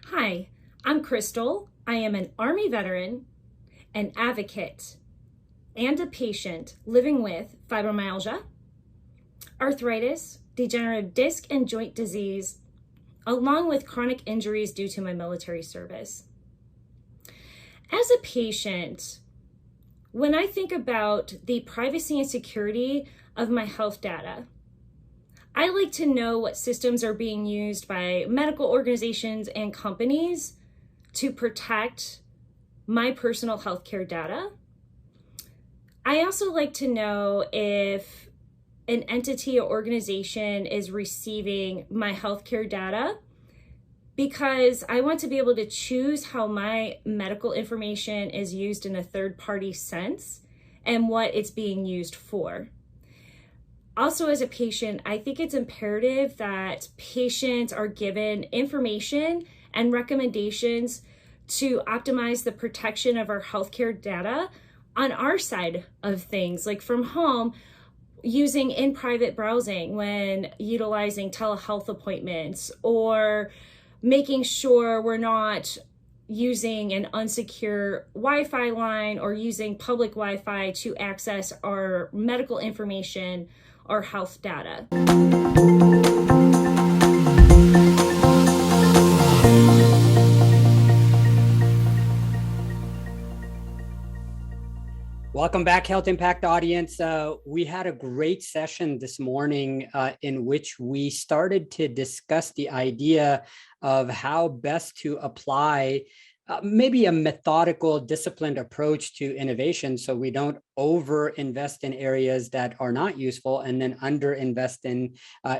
Hi, I'm Crystal. I am an Army veteran, an advocate, and a patient living with fibromyalgia, arthritis, degenerative disc and joint disease, along with chronic injuries due to my military service. As a patient, when I think about the privacy and security of my health data, I like to know what systems are being used by medical organizations and companies to protect my personal healthcare data. I also like to know if an entity or organization is receiving my healthcare data because I want to be able to choose how my medical information is used in a third-party sense and what it's being used for. Also, as a patient, I think it's imperative that patients are given information and recommendations to optimize the protection of our healthcare data on our side of things, like from home, using in private browsing when utilizing telehealth appointments, or making sure we're not using an unsecure Wi-Fi line or using public Wi-Fi to access our medical information or health data. Welcome back, Health Impact audience. We had a great session this morning in which we started to discuss the idea of how best to apply maybe a methodical, disciplined approach to innovation so we don't over-invest in areas that are not useful and then under-invest in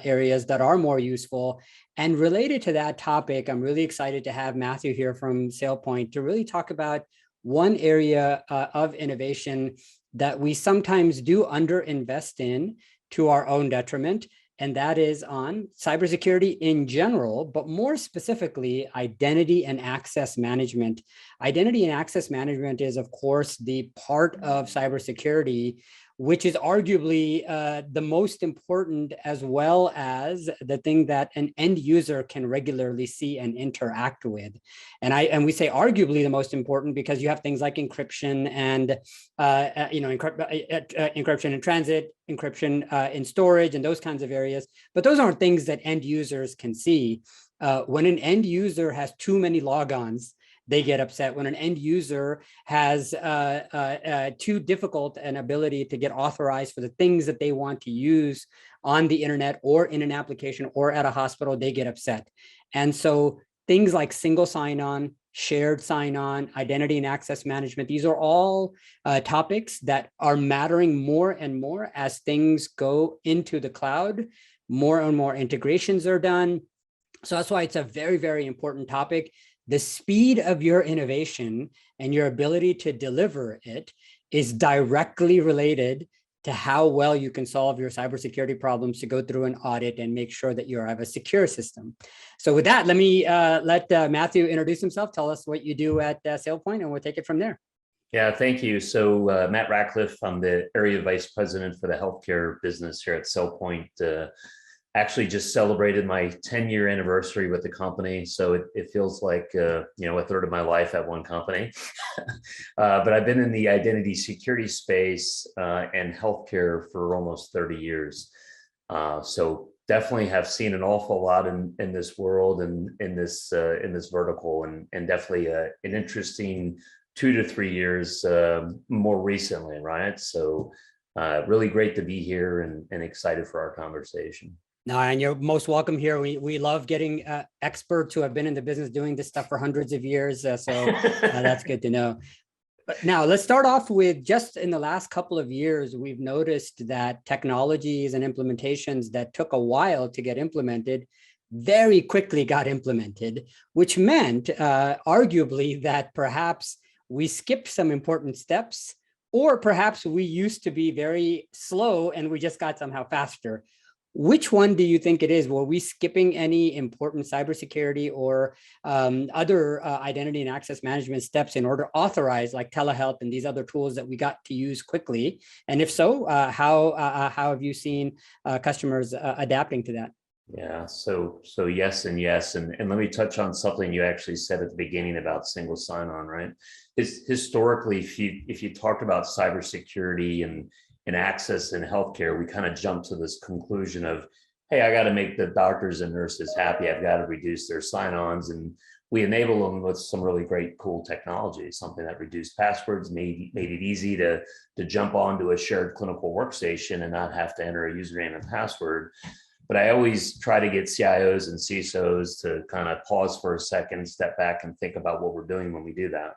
areas that are more useful. And related to that topic, I'm really excited to have Matthew here from SailPoint to really talk about one area of innovation that we sometimes do underinvest in to our own detriment, and that is on cybersecurity in general, but more specifically, identity and access management. Identity and access management is, of course, the part of cybersecurity which is arguably the most important, as well as the thing that an end user can regularly see and interact with. And we say arguably the most important because you have things like encryption and encryption in transit, encryption in storage, and those kinds of areas. But those aren't things that end users can see. When an end user has too many logons, they get upset. When an end user has too difficult an ability to get authorized for the things that they want to use on the internet or in an application or at a hospital, they get upset. And so things like single sign-on, shared sign-on, identity and access management, these are all topics that are mattering more and more as things go into the cloud. More and more integrations are done. So that's why it's a very, very important topic. The speed of your innovation and your ability to deliver it is directly related to how well you can solve your cybersecurity problems, to go through an audit and make sure that you have a secure system. So with that, let me let Matthew introduce himself, tell us what you do at SailPoint, and we'll take it from there. Yeah, thank you. So Matt Ratcliffe, I'm the Area Vice President for the healthcare business here at SailPoint. Actually just celebrated my 10-year anniversary with the company. So it feels like, a third of my life at one company. But I've been in the identity security space and healthcare for almost 30 years. So definitely have seen an awful lot in this world and in this vertical, and definitely an interesting 2 to 3 years more recently, right? So really great to be here and excited for our conversation. No, and you're most welcome here. We love getting experts who have been in the business doing this stuff for hundreds of years. So that's good to know. But now let's start off with, just in the last couple of years, we've noticed that technologies and implementations that took a while to get implemented very quickly got implemented, which meant arguably that perhaps we skipped some important steps, or perhaps we used to be very slow and we just got somehow faster. Which one do you think it is? Were we skipping any important cybersecurity or other identity and access management steps in order to authorize, like telehealth and these other tools that we got to use quickly? And if so, how have you seen customers adapting to that? Yeah, so yes and yes, and let me touch on something you actually said at the beginning about single sign-on, right? Historically, if you talked about cybersecurity and access in healthcare, we kind of jumped to this conclusion of, hey, I got to make the doctors and nurses happy. I've got to reduce their sign-ons, and we enable them with some really great, cool technology, something that reduced passwords, made it easy to jump onto a shared clinical workstation and not have to enter a username and password. But I always try to get CIOs and CISOs to kind of pause for a second, step back and think about what we're doing when we do that.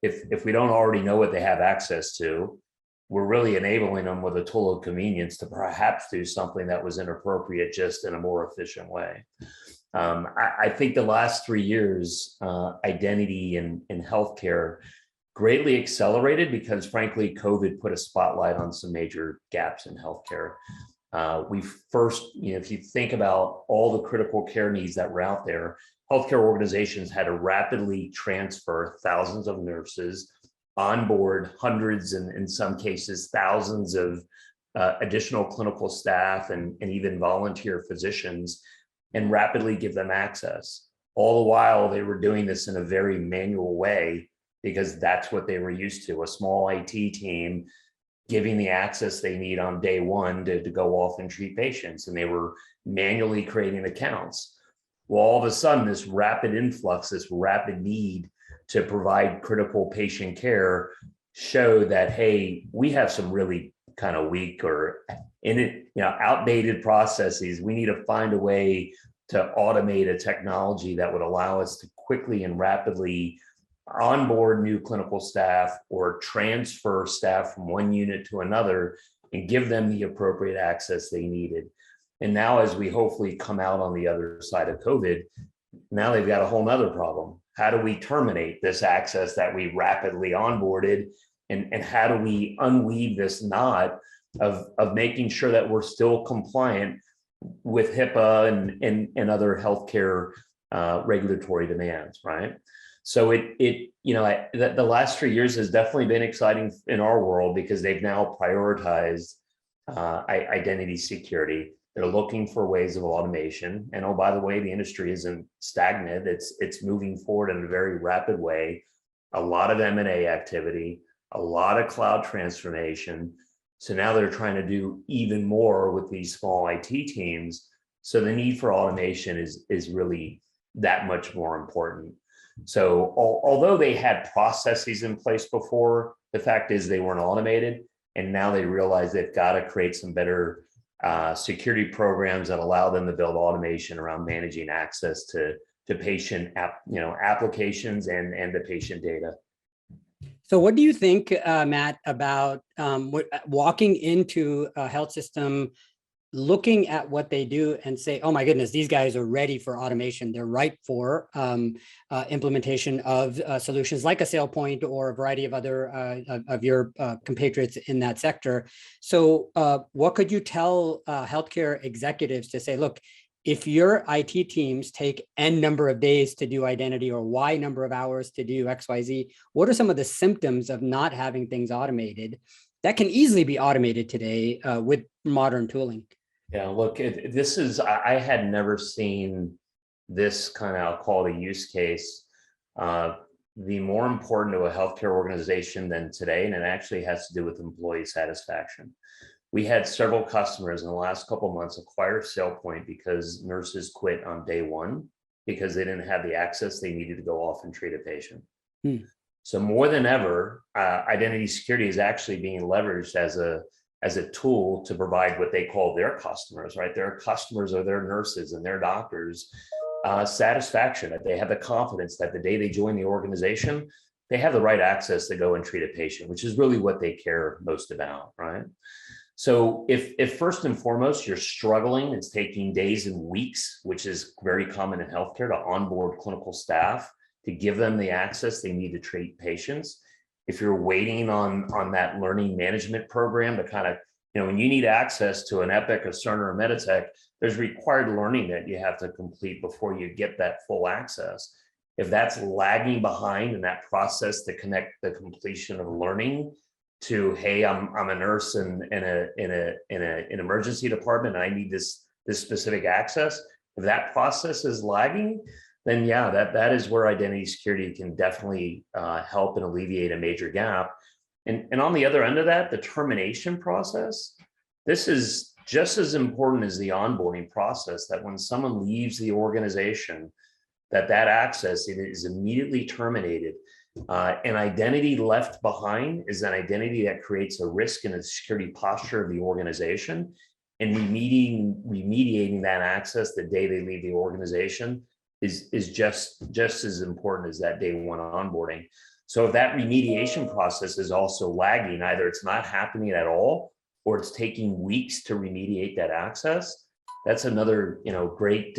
If we don't already know what they have access to, we're really enabling them with a tool of convenience to perhaps do something that was inappropriate, just in a more efficient way. I think the last 3 years, identity in healthcare greatly accelerated because, frankly, COVID put a spotlight on some major gaps in healthcare. We first, if you think about all the critical care needs that were out there, healthcare organizations had to rapidly transfer thousands of nurses, onboard hundreds and in some cases thousands of additional clinical staff and even volunteer physicians, and rapidly give them access. All the while, they were doing this in a very manual way because that's what they were used to, a small IT team giving the access they need on day one to go off and treat patients. And they were manually creating accounts. Well, all of a sudden, this rapid influx, this rapid need to provide critical patient care showed that, hey, we have some really kind of weak or outdated processes. We need to find a way to automate a technology that would allow us to quickly and rapidly onboard new clinical staff or transfer staff from one unit to another and give them the appropriate access they needed. And now, as we hopefully come out on the other side of COVID, now they've got a whole nother problem. How do we terminate this access that we rapidly onboarded? And how do we unweave this knot of making sure that we're still compliant with HIPAA and other healthcare regulatory demands, right? So the last 3 years has definitely been exciting in our world because they've now prioritized identity security. They're looking for ways of automation. And oh, by the way, the industry isn't stagnant. It's moving forward in a very rapid way. A lot of M&A activity, a lot of cloud transformation. So now they're trying to do even more with these small IT teams. So the need for automation is really that much more important. So although they had processes in place before, the fact is they weren't automated. And now they realize they've got to create some better security programs that allow them to build automation around managing access to patient applications and the patient data. So what do you think, Matt, about walking into a health system, looking at what they do and say, oh my goodness, these guys are ready for automation. They're ripe for implementation of solutions like a SailPoint or a variety of other of your compatriots in that sector. So what could you tell healthcare executives to say, look, if your IT teams take N number of days to do identity or Y number of hours to do XYZ, what are some of the symptoms of not having things automated that can easily be automated today with modern tooling? Yeah, look, I had never seen this kind of, I'll call it a use case, be more important to a healthcare organization than today. And it actually has to do with employee satisfaction. We had several customers in the last couple of months acquire SailPoint because nurses quit on day one because they didn't have the access they needed to go off and treat a patient. So more than ever, identity security is actually being leveraged as a tool to provide what they call their customers, right? Their customers are their nurses and their doctors satisfaction, that they have the confidence that the day they join the organization, they have the right access to go and treat a patient, which is really what they care most about, right? So if first and foremost, you're struggling, it's taking days and weeks, which is very common in healthcare, to onboard clinical staff, to give them the access they need to treat patients. If you're waiting on that learning management program to kind of, when you need access to an Epic, a Cerner, or a Meditech, there's required learning that you have to complete before you get that full access. If that's lagging behind in that process to connect the completion of learning to, hey, I'm a nurse in an emergency department, and I need this this specific access. If that process is lagging, then yeah, that is where identity security can definitely help and alleviate a major gap. And on the other end of that, the termination process, this is just as important as the onboarding process, that when someone leaves the organization, that access is immediately terminated. An identity left behind is an identity that creates a risk in the security posture of the organization, and remediating that access the day they leave the organization is just as important as that day one onboarding. So if that remediation process is also lagging, either it's not happening at all or it's taking weeks to remediate that access, that's another great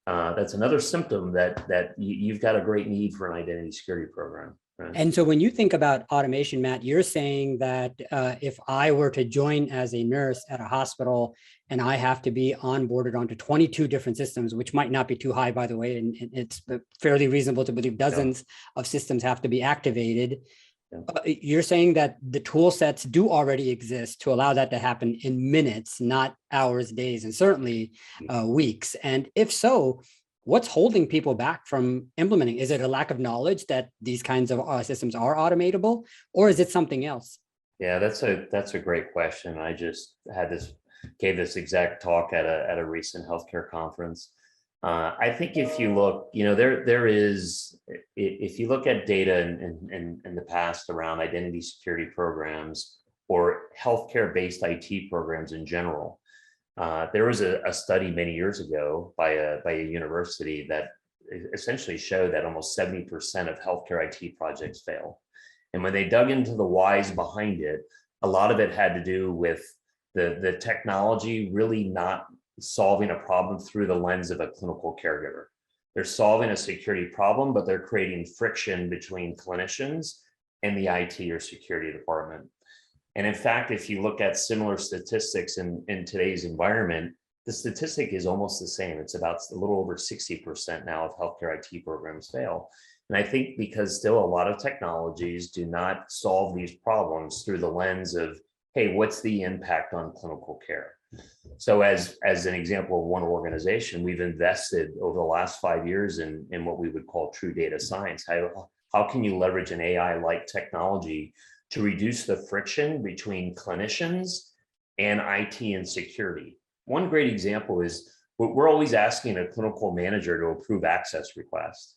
that's another symptom that you've got a great need for an identity security program. Right? And so when you think about automation, Matt, you're saying that if I were to join as a nurse at a hospital and I have to be onboarded onto 22 different systems, which might not be too high, by the way, and it's fairly reasonable to believe dozens of systems have to be activated. You're saying that the tool sets do already exist to allow that to happen in minutes, not hours, days, and certainly weeks. And if so, what's holding people back from implementing? Is it a lack of knowledge that these kinds of systems are automatable, or is it something else? Yeah, that's a great question. I just gave this exact talk at a recent healthcare conference. I think if you look, if you look at data in the past around identity security programs or healthcare-based IT programs in general, there was a study many years ago by a university that essentially showed that almost 70% of healthcare IT projects fail. And when they dug into the whys behind it, a lot of it had to do with the technology really not solving a problem through the lens of a clinical caregiver. They're solving a security problem, but they're creating friction between clinicians and the IT or security department. And in fact, if you look at similar statistics in today's environment, the statistic is almost the same. It's about a little over 60% now of healthcare IT programs fail. And I think because still a lot of technologies do not solve these problems through the lens of, hey, what's the impact on clinical care? So as an example of one organization, we've invested over the last 5 years in what we would call true data science. How can you leverage an AI-like technology to reduce the friction between clinicians and IT and security? One great example is we're always asking a clinical manager to approve access requests.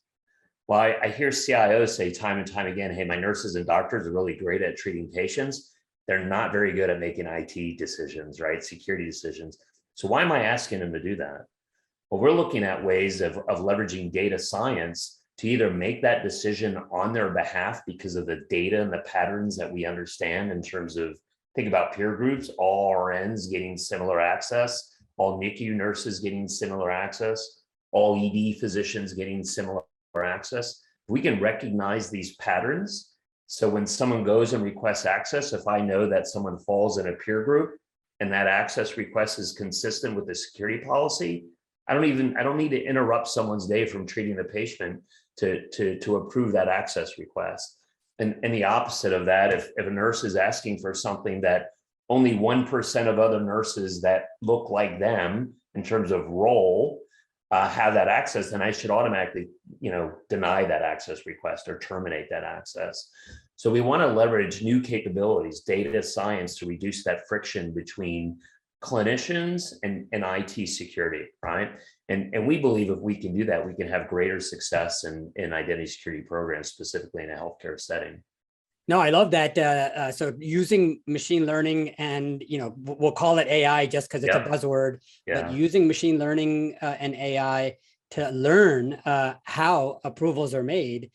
Well, I hear CIOs say time and time again, hey, my nurses and doctors are really great at treating patients. They're not very good at making IT decisions, right? Security decisions. So why am I asking them to do that? Well, we're looking at ways of leveraging data science to either make that decision on their behalf because of the data and the patterns that we understand in terms of, think about peer groups, all RNs getting similar access, all NICU nurses getting similar access, all ED physicians getting similar access. If we can recognize these patterns, so when someone goes and requests access, if I know that someone falls in a peer group and that access request is consistent with the security policy, I don't need to interrupt someone's day from treating the patient to approve that access request. And the opposite of that, if a nurse is asking for something that only 1% of other nurses that look like them in terms of role have that access, then I should automatically, deny that access request or terminate that access. So we want to leverage new capabilities, data science, to reduce that friction between clinicians and IT security, right? And we believe if we can do that, we can have greater success in identity security programs, specifically in a healthcare setting. No, I love that. So using machine learning and, we'll call it AI just because it's a buzzword, but using machine learning and AI to learn how approvals are made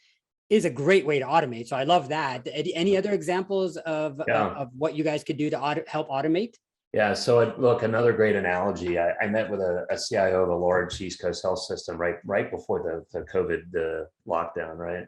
is a great way to automate. So I love that. Any other examples of what you guys could do to help automate? Yeah, so look, another great analogy. I met with a CIO of a large East Coast health system right before the COVID lockdown, right?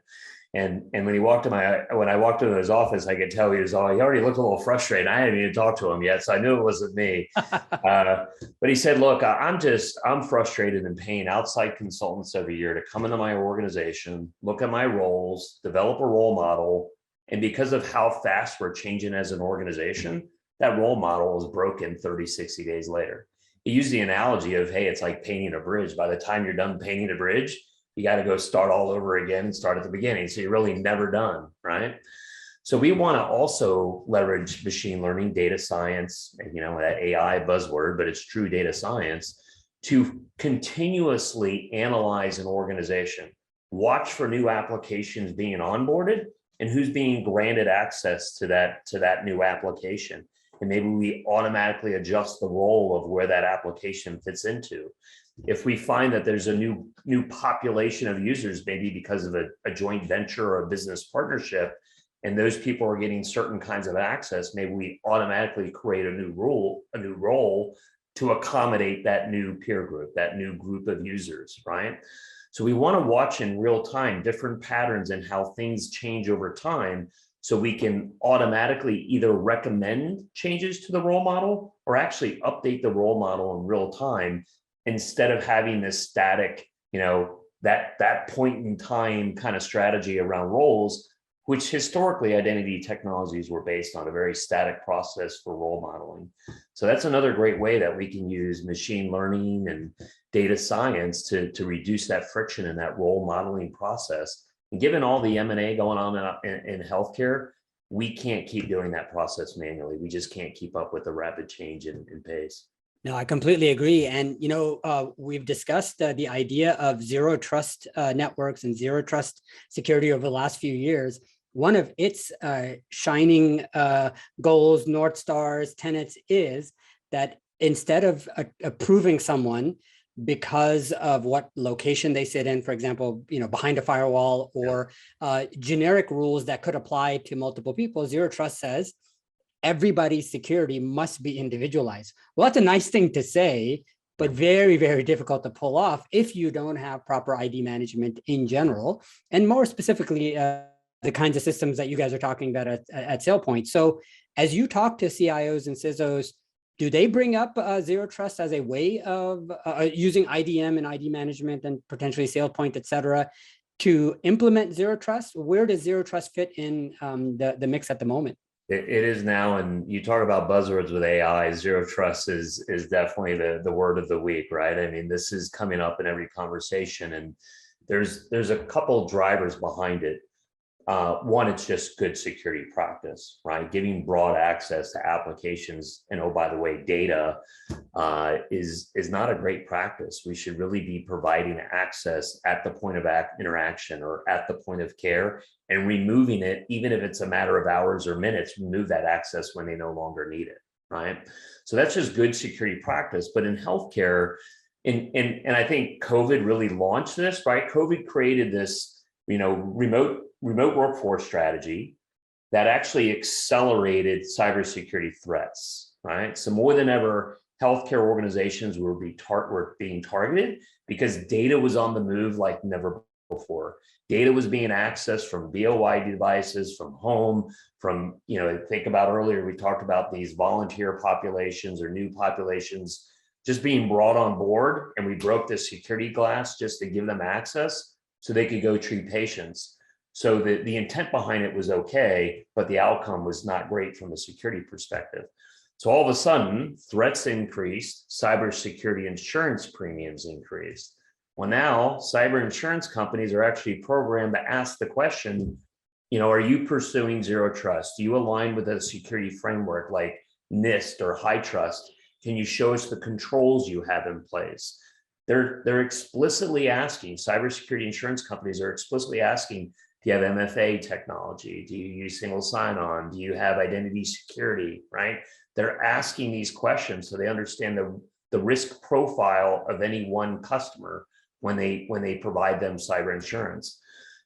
And when I walked into his office, I could tell he already looked a little frustrated. I hadn't even talked to him yet, so I knew it wasn't me. But he said, look, I'm frustrated and paying outside consultants every year to come into my organization, look at my roles, develop a role model. And because of how fast we're changing as an organization, that role model is broken 30, 60 days later. use the analogy of, hey, it's like painting a bridge. By the time you're done painting the bridge, you got to go start all over again and start at the beginning. So you're really never done, right? So we want to also leverage machine learning, data science, that AI buzzword, but it's true data science, to continuously analyze an organization, watch for new applications being onboarded and who's being granted access to that new application. And maybe we automatically adjust the role of where that application fits into. If we find that there's a new population of users, maybe because of a joint venture or a business partnership, and those people are getting certain kinds of access, maybe we automatically create a new role to accommodate that new peer group, that new group of users, right? So we want to watch in real time different patterns and how things change over time, so we can automatically either recommend changes to the role model or actually update the role model in real time, instead of having this static, that point in time kind of strategy around roles, which historically identity technologies were based on, a very static process for role modeling. So that's another great way that we can use machine learning and data science to reduce that friction in that role modeling process. And given all the M&A going on in healthcare, we can't keep doing that process manually. We just can't keep up with the rapid change in pace. No, I completely agree. And, we've discussed the idea of zero trust networks and zero trust security over the last few years. One of its shining goals, North Stars, tenets is that instead of approving someone because of what location they sit in, for example, behind a firewall, or generic rules that could apply to multiple people, zero trust says everybody's security must be individualized. Well, that's a nice thing to say, but very, very difficult to pull off if you don't have proper ID management in general, and more specifically, the kinds of systems that you guys are talking about at SailPoint. So as you talk to CIOs and CISOs, do they bring up zero trust as a way of using IDM and ID management and potentially SailPoint, et cetera, to implement zero trust? Where does zero trust fit in the mix at the moment? It is now, and you talk about buzzwords with AI, zero trust is definitely the word of the week, right? I mean, this is coming up in every conversation, and there's a couple drivers behind it. One, it's just good security practice, right? Giving broad access to applications, and oh, by the way, data is not a great practice. We should really be providing access at the point of interaction or at the point of care, and removing it, even if it's a matter of hours or minutes, remove that access when they no longer need it, right? So that's just good security practice. But in healthcare, and I think COVID really launched this, right? COVID created this, remote workforce strategy that actually accelerated cybersecurity threats, right? So more than ever, healthcare organizations were being targeted because data was on the move like never before. Data was being accessed from BOI devices, from home, from, think about earlier, we talked about these volunteer populations or new populations just being brought on board, and we broke this security glass just to give them access so they could go treat patients. So the intent behind it was okay, but the outcome was not great from a security perspective. So all of a sudden, threats increased, cybersecurity insurance premiums increased. Well, now cyber insurance companies are actually programmed to ask the question, are you pursuing zero trust? Do you align with a security framework like NIST or HITRUST? Can you show us the controls you have in place? They're explicitly asking, cybersecurity insurance companies are explicitly asking, do you have MFA technology? Do you use single sign-on? Do you have identity security, right? They're asking these questions so they understand the risk profile of any one customer when they provide them cyber insurance.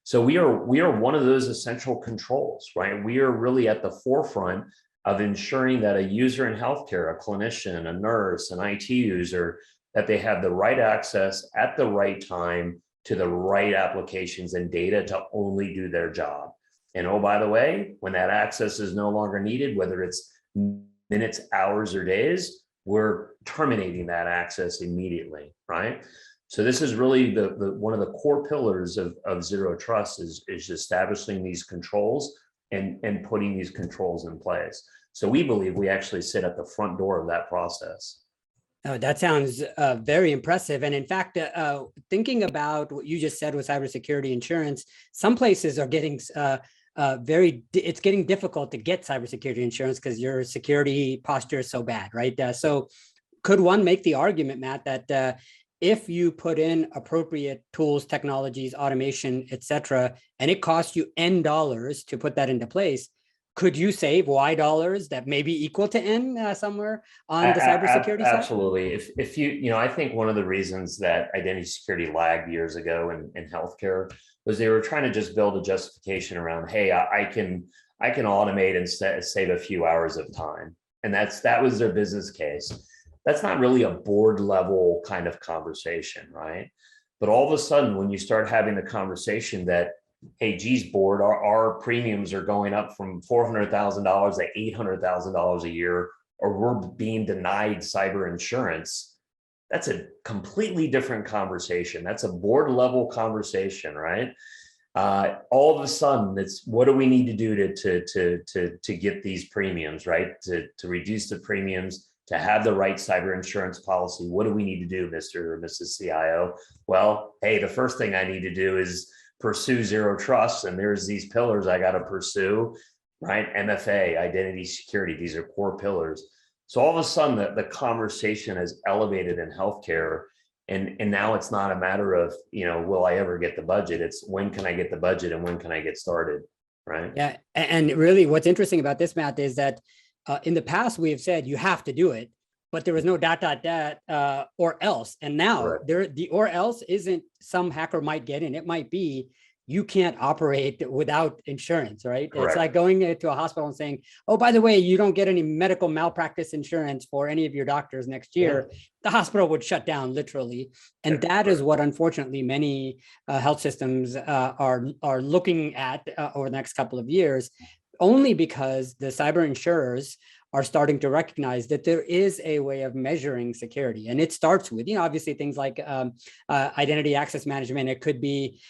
So we are one of those essential controls, right? We are really at the forefront of ensuring that a user in healthcare, a clinician, a nurse, an IT user, that they have the right access at the right time to the right applications and data to only do their job. And oh, by the way, when that access is no longer needed, whether it's minutes, hours, or days, we're terminating that access immediately, right? So this is really the one of the core pillars of zero trust is establishing these controls and putting these controls in place. So we believe we actually sit at the front door of that process. Oh, that sounds very impressive. And in fact, thinking about what you just said with cybersecurity insurance, some places are getting it's getting difficult to get cybersecurity insurance because your security posture is so bad, right? So could one make the argument, Matt, that if you put in appropriate tools, technologies, automation, et cetera, and it costs you N dollars to put that into place, could you save Y dollars that may be equal to N somewhere on the cybersecurity side? Absolutely. If you, I think one of the reasons that identity security lagged years ago in healthcare was they were trying to just build a justification around, hey, I can automate and save a few hours of time, and that was their business case. That's not really a board level kind of conversation, right? But all of a sudden, when you start having the conversation that, hey, geez, board, our premiums are going up from $400,000 to $800,000 a year, or we're being denied cyber insurance, that's a completely different conversation. That's a board level conversation, right? All of a sudden, it's what do we need to do to get these premiums, right? To reduce the premiums, to have the right cyber insurance policy. What do we need to do, Mr. or Mrs. CIO? Well, hey, the first thing I need to do is pursue zero trust. And there's these pillars I got to pursue, right? MFA, identity security, these are core pillars. So all of a sudden the conversation is elevated in healthcare. And now it's not a matter of, will I ever get the budget? It's when can I get the budget and when can I get started, right? Yeah. And really what's interesting about this, Matt, is that in the past, we have said you have to do it, but there was no ... or else. And now the or else isn't some hacker might get in. It might be you can't operate without insurance, right? Correct. It's like going to a hospital and saying, oh, by the way, you don't get any medical malpractice insurance for any of your doctors next year. Yeah. The hospital would shut down literally. And that is what, unfortunately, many health systems are looking at over the next couple of years, only because the cyber insurers are starting to recognize that there is a way of measuring security. And it starts with, obviously things like identity access management. It could be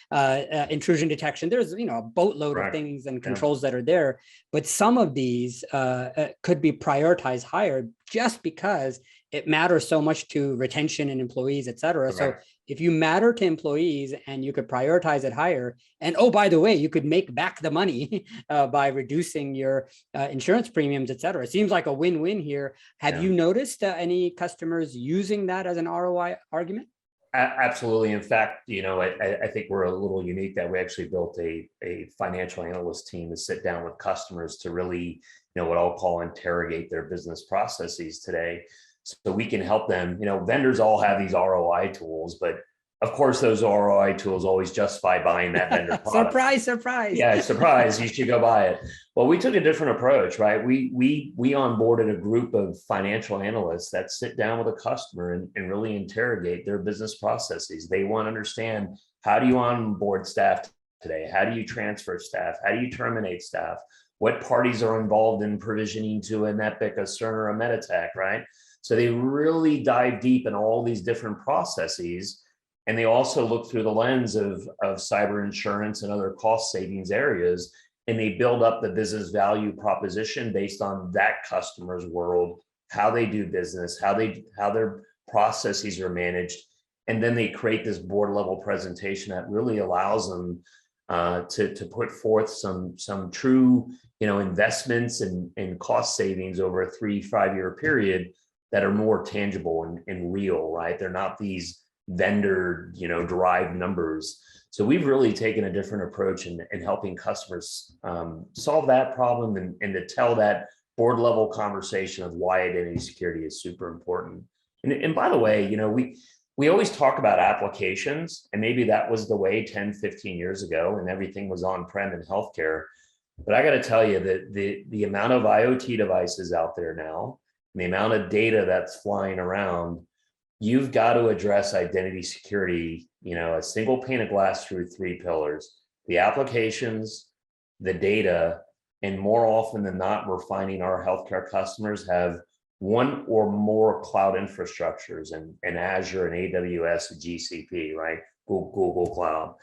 intrusion detection. There's, a boatload of things and controls that are there. But some of these could be prioritized higher just because it matters so much to retention and employees, et cetera. So if you matter to employees and you could prioritize it higher, and oh, by the way, you could make back the money by reducing your insurance premiums, et cetera. It seems like a win-win here. Have you noticed any customers using that as an ROI argument? Absolutely. In fact, I think we're a little unique that we actually built a financial analyst team to sit down with customers to really, what I'll call interrogate their business processes today. So we can help them. Vendors all have these ROI tools, but of course, those ROI tools always justify buying that vendor product. Surprise. Yeah, surprise. You should go buy it. Well, we took a different approach, right? We onboarded a group of financial analysts that sit down with a customer and really interrogate their business processes. They want to understand, how do you onboard staff today? How do you transfer staff? How do you terminate staff? What parties are involved in provisioning to an Epic, a Cerner, or a Meditech, right? So they really dive deep in all these different processes. And they also look through the lens of cyber insurance and other cost savings areas. And they build up the business value proposition based on that customer's world, how they do business, how their processes are managed. And then they create this board level presentation that really allows them to put forth some true, investments and cost savings over a 3-5 year period that are more tangible and real, right? They're not these vendor, derived numbers. So we've really taken a different approach in helping customers solve that problem and to tell that board level conversation of why identity security is super important. And by the way, we always talk about applications, and maybe that was the way 10, 15 years ago, and everything was on-prem in healthcare. But I got to tell you that the amount of IoT devices out there now, and the amount of data that's flying around, you've got to address identity security, a single pane of glass through 3 pillars: the applications, the data, and more often than not, we're finding our healthcare customers have one or more cloud infrastructures and Azure and AWS and GCP, right? Google Cloud.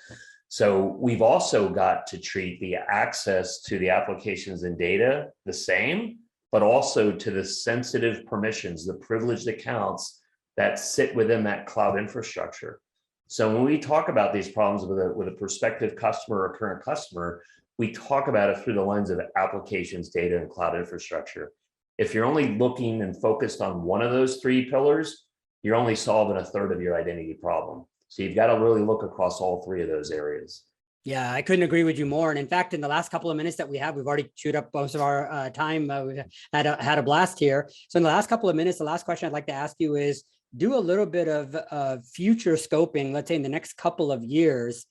So we've also got to treat the access to the applications and data the same, but also to the sensitive permissions, the privileged accounts that sit within that cloud infrastructure. So when we talk about these problems with a prospective customer or current customer, we talk about it through the lens of applications, data, and cloud infrastructure. If you're only looking and focused on one of those three pillars, you're only solving a third of your identity problem. So you've got to really look across all three of those areas. Yeah, I couldn't agree with you more. And in fact, in the last couple of minutes that we have, we've already chewed up most of our time. We've had a blast here. So in the last couple of minutes, the last question I'd like to ask you is, do a little bit of future scoping, let's say in the next couple of years,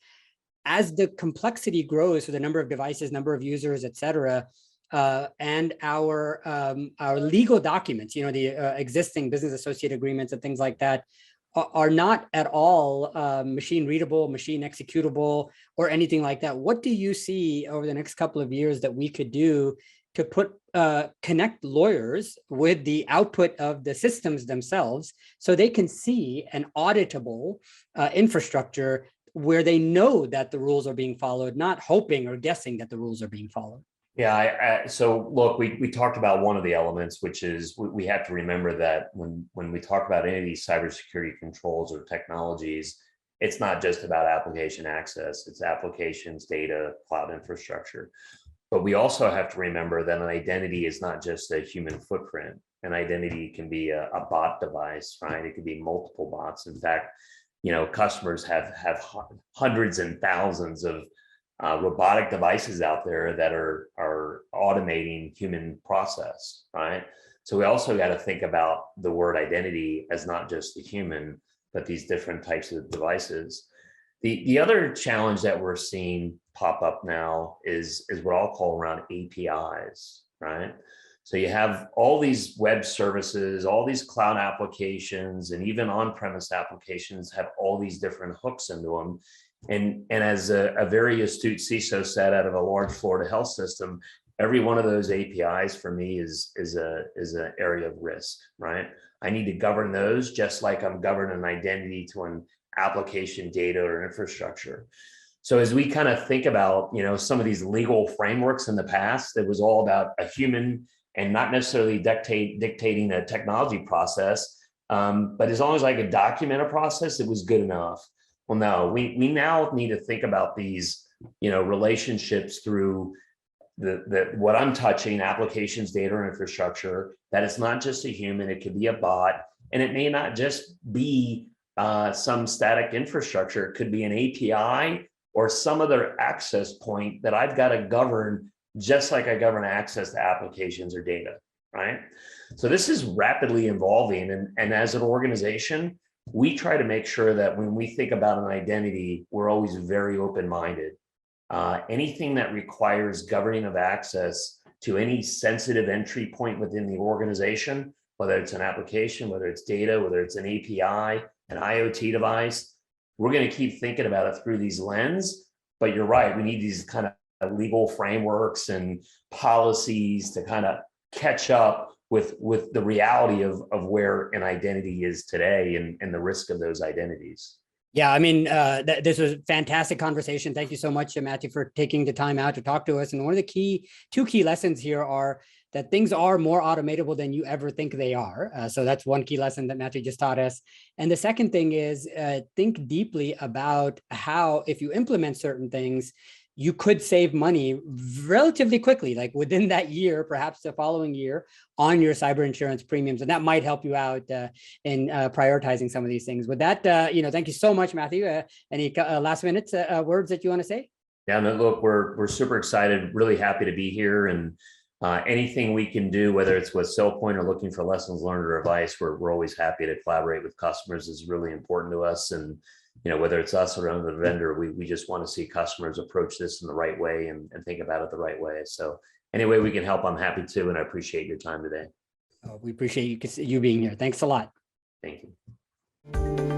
as the complexity grows for the number of devices, number of users, et cetera, and our legal documents, the existing business associate agreements and things like that, are not at all machine readable, machine executable, or anything like that. What do you see over the next couple of years that we could do to connect lawyers with the output of the systems themselves so they can see an auditable infrastructure where they know that the rules are being followed, not hoping or guessing that the rules are being followed? Yeah, so look, we talked about one of the elements, which is we have to remember that when we talk about any of these cybersecurity controls or technologies, it's not just about application access, it's applications, data, cloud infrastructure. But we also have to remember that an identity is not just a human footprint. An identity can be a bot device, right? It could be multiple bots. In fact, customers have hundreds and thousands of robotic devices out there that are automating human process, right? So we also got to think about the word identity as not just the human, but these different types of devices. The other challenge that we're seeing pop up now is what I'll call around APIs, right? So you have all these web services, all these cloud applications, and even on-premise applications have all these different hooks into them. And as a very astute CISO said out of a large Florida health system, every one of those APIs for me is an area of risk, right? I need to govern those just like I'm governing an identity to an application, data, or infrastructure. So as we kind of think about, some of these legal frameworks in the past, it was all about a human and not necessarily dictating a technology process. But as long as I could document a process, it was good enough. Well, no, we now need to think about these, relationships through the what I'm touching, applications, data, or infrastructure, that it's not just a human, it could be a bot, and it may not just be some static infrastructure. It could be an API or some other access point that I've got to govern, just like I govern access to applications or data, right? So this is rapidly evolving, and as an organization, we try to make sure that when we think about an identity, we're always very open-minded. Anything that requires governing of access to any sensitive entry point within the organization, whether it's an application, whether it's data, whether it's an API, an IoT device, we're going to keep thinking about it through these lenses. But you're right, we need these kind of legal frameworks and policies to kind of catch up with the reality of where an identity is today and the risk of those identities. Yeah, I mean, this was a fantastic conversation. Thank you so much, Matthew, for taking the time out to talk to us. And one of the two key lessons here are that things are more automatable than you ever think they are. So that's one key lesson that Matthew just taught us. And the second thing is think deeply about how, if you implement certain things, you could save money relatively quickly, like within that year, perhaps the following year, on your cyber insurance premiums. And that might help you out in prioritizing some of these things. With that, thank you so much, Matthew. Any last minute words that you want to say? Yeah, no, look, we're super excited, really happy to be here. And anything we can do, whether it's with SailPoint or looking for lessons learned or advice, we're always happy to collaborate with customers. Is really important to us. And whether it's us or another vendor, we just want to see customers approach this in the right way and think about it the right way. So any way we can help, I'm happy to, and I appreciate your time today. We appreciate you being here. Thanks a lot. Thank you.